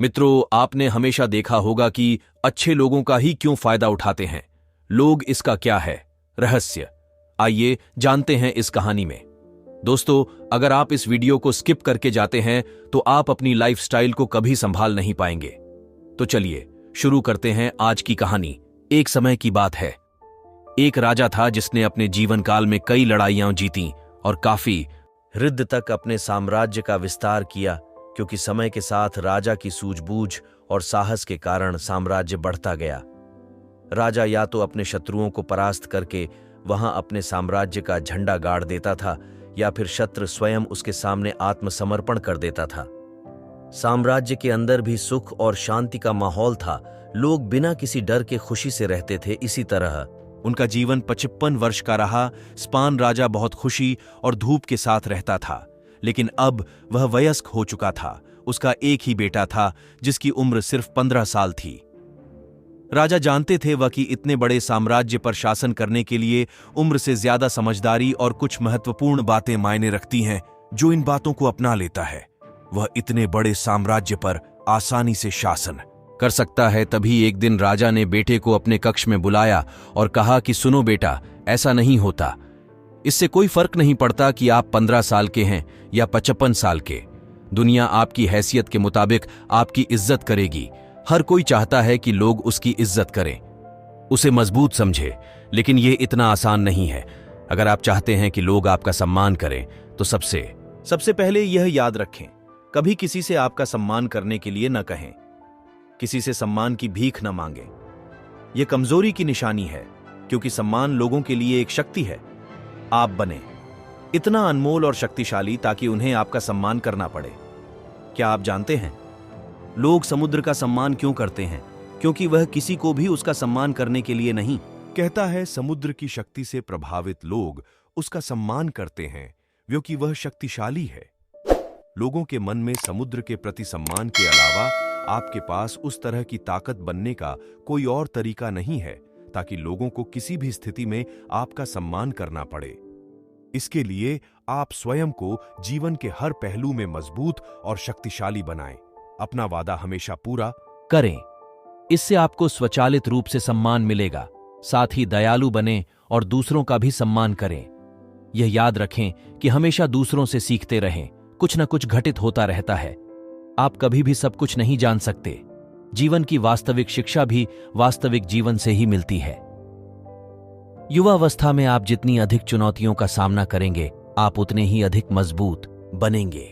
मित्रों, आपने हमेशा देखा होगा कि अच्छे लोगों का ही क्यों फायदा उठाते हैं लोग। इसका क्या है रहस्य? आइए जानते हैं इस कहानी में। दोस्तों, अगर आप इस वीडियो को स्किप करके जाते हैं तो आप अपनी लाइफस्टाइल को कभी संभाल नहीं पाएंगे। तो चलिए शुरू करते हैं आज की कहानी। एक समय की बात है। एक राजा था जिसने अपने जीवन काल में कई लड़ाइयां जीती और काफी हृद तक अपने साम्राज्य का विस्तार किया, क्योंकि समय के साथ राजा की सूझबूझ और साहस के कारण साम्राज्य बढ़ता गया। राजा या तो अपने शत्रुओं को परास्त करके वहां अपने साम्राज्य का झंडा गाड़ देता था, या फिर शत्रु स्वयं उसके सामने आत्मसमर्पण कर देता था। साम्राज्य के अंदर भी सुख और शांति का माहौल था। लोग बिना किसी डर के खुशी से रहते थे। इसी तरह उनका जीवन 55 वर्ष का रहा। स्पान राजा बहुत खुशी और धूप के साथ रहता था, लेकिन अब वह वयस्क हो चुका था। उसका एक ही बेटा था जिसकी उम्र सिर्फ 15 साल थी। राजा जानते थे वह कि इतने बड़े साम्राज्य पर शासन करने के लिए उम्र से ज्यादा समझदारी और कुछ महत्वपूर्ण बातें मायने रखती हैं। जो इन बातों को अपना लेता है वह इतने बड़े साम्राज्य पर आसानी से शासन कर सकता है। तभी एक दिन राजा ने बेटे को अपने कक्ष में बुलाया और कहा कि सुनो बेटा, ऐसा नहीं होता। इससे कोई फर्क नहीं पड़ता कि आप 15 साल के हैं या 55 साल के। दुनिया आपकी हैसियत के मुताबिक आपकी इज्जत करेगी। हर कोई चाहता है कि लोग उसकी इज्जत करें, उसे मजबूत समझे, लेकिन यह इतना आसान नहीं है। अगर आप चाहते हैं कि लोग आपका सम्मान करें तो सबसे पहले यह याद रखें, कभी किसी से आपका सम्मान करने के लिए न कहें। किसी से सम्मान की भीख न मांगें। यह कमजोरी की निशानी है, क्योंकि सम्मान लोगों के लिए एक शक्ति है। आप बने इतना अनमोल और शक्तिशाली ताकि उन्हें आपका सम्मान करना पड़े। क्या आप जानते हैं लोग समुद्र का सम्मान क्यों करते हैं? क्योंकि वह किसी को भी उसका सम्मान करने के लिए नहीं कहता है। समुद्र की शक्ति से प्रभावित लोग उसका सम्मान करते हैं, क्योंकि वह शक्तिशाली है। लोगों के मन में समुद्र के प्रति सम्मान के अलावा आपके पास उस तरह की ताकत बनने का कोई और तरीका नहीं है, ताकि लोगों को किसी भी स्थिति में आपका सम्मान करना पड़े। इसके लिए आप स्वयं को जीवन के हर पहलू में मजबूत और शक्तिशाली बनाएं। अपना वादा हमेशा पूरा करें। इससे आपको स्वचालित रूप से सम्मान मिलेगा। साथ ही दयालु बनें और दूसरों का भी सम्मान करें। यह याद रखें कि हमेशा दूसरों से सीखते रहें। कुछ न कुछ घटित होता रहता है। आप कभी भी सब कुछ नहीं जान सकते। जीवन की वास्तविक शिक्षा भी वास्तविक जीवन से ही मिलती है। युवावस्था में आप जितनी अधिक चुनौतियों का सामना करेंगे, आप उतने ही अधिक मजबूत बनेंगे।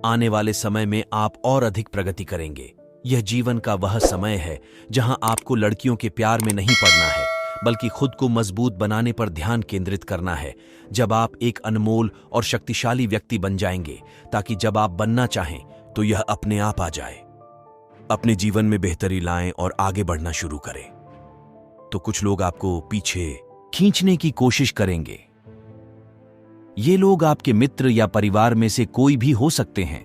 आने वाले समय में आप और अधिक प्रगति करेंगे। यह जीवन का वह समय है जहां आपको लड़कियों के प्यार में नहीं पड़ना है, बल्कि खुद को मजबूत बनाने पर ध्यान केंद्रित करना है। जब आप एक अनमोल और शक्तिशाली व्यक्ति बन जाएंगे, ताकि जब आप बनना चाहें तो यह अपने आप आ जाए। अपने जीवन में बेहतरी लाएं और आगे बढ़ना शुरू करें। तो कुछ लोग आपको पीछे खींचने की कोशिश करेंगे। ये लोग आपके मित्र या परिवार में से कोई भी हो सकते हैं,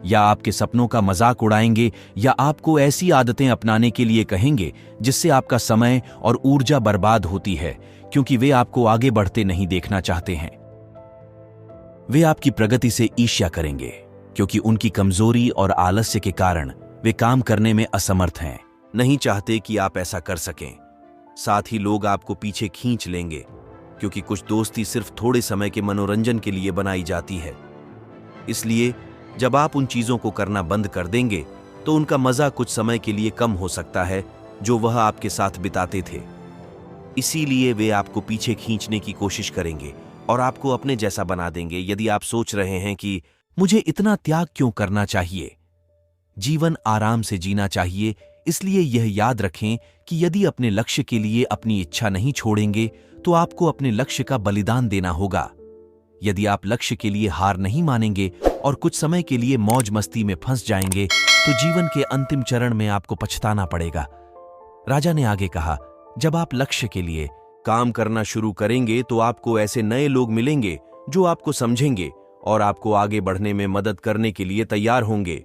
या आपके सपनों का मजाक उड़ाएंगे, या आपको ऐसी आदतें अपनाने के लिए कहेंगे जिससे आपका समय और ऊर्जा बर्बाद होती है, क्योंकि वे आपको आगे बढ़ते नहीं देखना चाहते हैं। वे आपकी प्रगति से ईर्ष्या करेंगे, क्योंकि उनकी कमजोरी और आलस्य के कारण वे काम करने में असमर्थ हैं। नहीं चाहते कि आप ऐसा कर सकें। साथ ही लोग आपको पीछे खींच लेंगे, क्योंकि कुछ दोस्ती सिर्फ थोड़े समय के मनोरंजन के लिए बनाई जाती है। इसलिए जब आप उन चीजों को करना बंद कर देंगे तो उनका मजा कुछ समय के लिए कम हो सकता है जो वह आपके साथ बिताते थे। इसीलिए वे आपको पीछे खींचने की कोशिश करेंगे और आपको अपने जैसा बना देंगे। यदि आप सोच रहे हैं कि मुझे इतना त्याग क्यों करना चाहिए, जीवन आराम से जीना चाहिए, इसलिए यह याद रखें कि यदि अपने लक्ष्य के लिए अपनी इच्छा नहीं छोड़ेंगे तो आपको अपने लक्ष्य का बलिदान देना होगा। यदि आप लक्ष्य के लिए हार नहीं मानेंगे और कुछ समय के लिए मौज मस्ती में फंस जाएंगे तो जीवन के अंतिम चरण में आपको पछताना पड़ेगा। राजा ने आगे कहा, जब आप लक्ष्य के लिए काम करना शुरू करेंगे तो आपको ऐसे नए लोग मिलेंगे जो आपको समझेंगे और आपको आगे बढ़ने में मदद करने के लिए तैयार होंगे।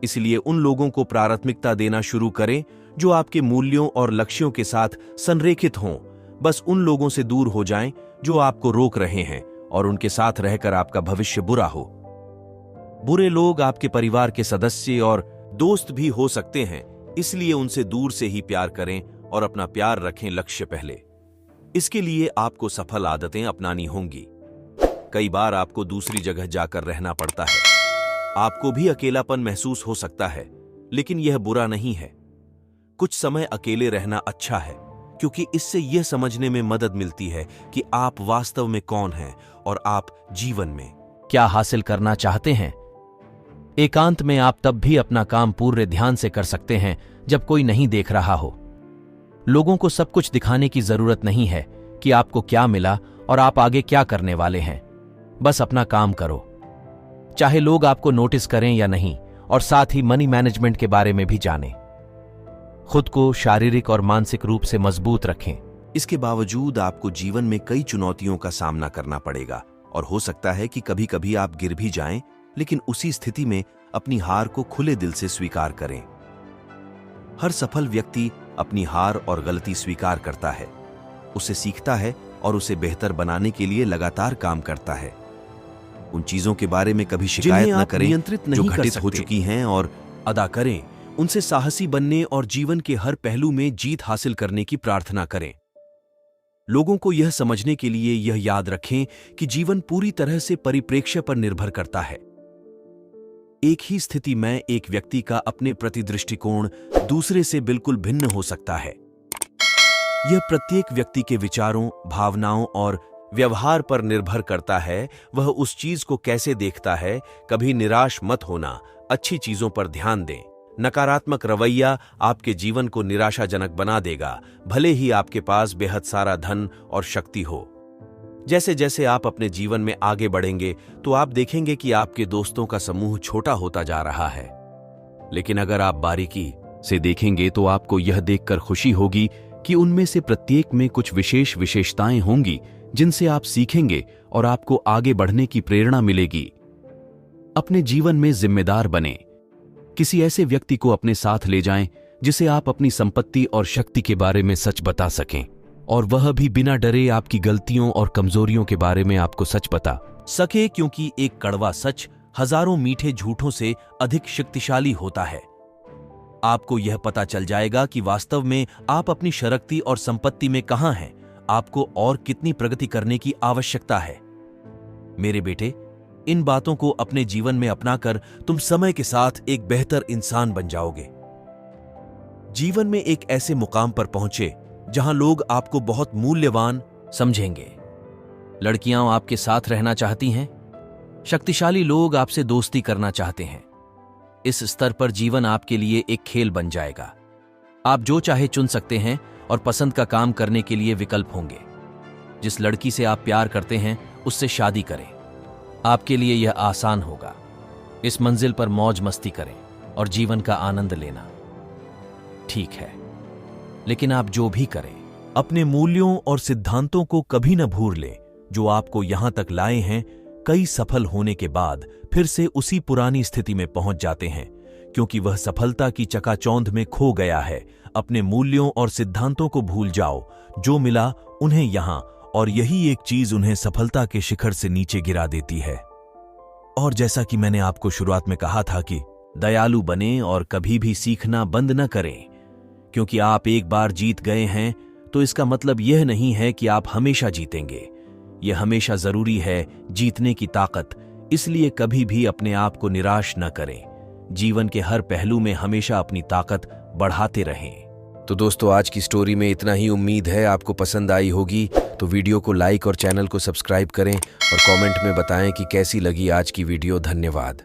इसलिए उन लोगों को प्राथमिकता देना शुरू करें जो आपके मूल्यों और लक्ष्यों के साथ संरेखित हों। बस उन लोगों से दूर हो जाएं जो आपको रोक रहे हैं और उनके साथ रहकर आपका भविष्य बुरा हो। बुरे लोग आपके परिवार के सदस्य और दोस्त भी हो सकते हैं, इसलिए उनसे दूर से ही प्यार करें और अपना प्यार रखें लक्ष्य पहले। इसके लिए आपको सफल आदतें अपनानी होंगी। कई बार आपको दूसरी जगह जाकर रहना पड़ता है। आपको भी अकेलापन महसूस हो सकता है, लेकिन यह बुरा नहीं है। कुछ समय अकेले रहना अच्छा है, क्योंकि इससे यह समझने में मदद मिलती है कि आप वास्तव में कौन हैं और आप जीवन में क्या हासिल करना चाहते हैं। एकांत में आप तब भी अपना काम पूरे ध्यान से कर सकते हैं जब कोई नहीं देख रहा हो। लोगों को सब कुछ दिखाने की जरूरत नहीं है कि आपको क्या मिला और आप आगे क्या करने वाले हैं। बस अपना काम करो, चाहे लोग आपको नोटिस करें या नहीं, और साथ ही मनी मैनेजमेंट के बारे में भी जानें। खुद को शारीरिक और मानसिक रूप से मजबूत रखें। इसके बावजूद आपको जीवन में कई चुनौतियों का सामना करना पड़ेगा और हो सकता है कि कभी कभी आप गिर भी जाएं, लेकिन उसी स्थिति में अपनी हार को खुले दिल से स्वीकार करें। हर सफल व्यक्ति अपनी हार और गलती स्वीकार करता है, उसे सीखता है और उसे बेहतर बनाने के लिए लगातार काम करता है। उन चीजों के बारे में कभी शिकायत न करें जो घटित हो चुकी हैं, और अदा करें उनसे साहसी बनने और जीवन के हर पहलू में जीत हासिल करने की प्रार्थना करें। लोगों को यह समझने के लिए यह याद रखें कि जीवन पूरी तरह से परिप्रेक्ष्य पर निर्भर करता है। एक ही स्थिति में एक व्यक्ति का अपने प्रति दृष्टिकोण दूसरे से बिल्कुल भिन्न हो सकता है। यह प्रत्येक व्यक्ति के विचारों, भावनाओं और व्यवहार पर निर्भर करता है, वह उस चीज को कैसे देखता है। कभी निराश मत होना, अच्छी चीजों पर ध्यान दें। नकारात्मक रवैया आपके जीवन को निराशाजनक बना देगा, भले ही आपके पास बेहद सारा धन और शक्ति हो। जैसे जैसे आप अपने जीवन में आगे बढ़ेंगे तो आप देखेंगे कि आपके दोस्तों का समूह छोटा होता जा रहा है, लेकिन अगर आप बारीकी से देखेंगे तो आपको यह देखकर खुशी होगी कि उनमें से प्रत्येक में कुछ विशेष विशेषताएं होंगी जिनसे आप सीखेंगे और आपको आगे बढ़ने की प्रेरणा मिलेगी। अपने जीवन में जिम्मेदार बने। किसी ऐसे व्यक्ति को अपने साथ ले जाएं जिसे आप अपनी संपत्ति और शक्ति के बारे में सच बता सकें, और वह भी बिना डरे आपकी गलतियों और कमजोरियों के बारे में आपको सच बता सके, क्योंकि एक कड़वा सच हजारों मीठे झूठों से अधिक शक्तिशाली होता है। आपको यह पता चल जाएगा कि वास्तव में आप अपनी शक्ति और संपत्ति में कहां हैं, आपको और कितनी प्रगति करने की आवश्यकता है। मेरे बेटे, इन बातों को अपने जीवन में अपनाकर तुम समय के साथ एक बेहतर इंसान बन जाओगे। जीवन में एक ऐसे मुकाम पर पहुंचे जहां लोग आपको बहुत मूल्यवान समझेंगे। लड़कियां आपके साथ रहना चाहती हैं, शक्तिशाली लोग आपसे दोस्ती करना चाहते हैं। इस स्तर पर जीवन आपके लिए एक खेल बन जाएगा। आप जो चाहे चुन सकते हैं और पसंद का काम करने के लिए विकल्प होंगे। जिस लड़की से आप प्यार करते हैं उससे शादी करें, आपके लिए यह आसान होगा। इस मंजिल पर मौज मस्ती करें और जीवन का आनंद लेना। ठीक है, लेकिन आप जो भी करें, अपने मूल्यों और सिद्धांतों को कभी न भूल लें जो आपको यहां तक लाए हैं। कई सफल होने के बाद फिर से उसी पुरानी स्थिति में पहुंच जाते हैं, क्योंकि वह सफलता की चकाचौंध में खो गया है। अपने मूल्यों और सिद्धांतों को भूल जाओ। जो मिला उन्हें यहां, और यही एक चीज उन्हें सफलता के शिखर से नीचे गिरा देती है। और जैसा कि मैंने आपको शुरुआत में कहा था कि दयालु बने और कभी भी सीखना बंद न करें, क्योंकि आप एक बार जीत गए हैं तो इसका मतलब यह नहीं है कि आप हमेशा जीतेंगे। यह हमेशा जरूरी है जीतने की ताकत, इसलिए कभी भी अपने आप को निराश न करें। जीवन के हर पहलू में हमेशा अपनी ताकत बढ़ाते रहें। तो दोस्तों, आज की स्टोरी में इतना ही। उम्मीद है आपको पसंद आई होगी। तो वीडियो को लाइक और चैनल को सब्सक्राइब करें और कमेंट में बताएं कि कैसी लगी आज की वीडियो। धन्यवाद।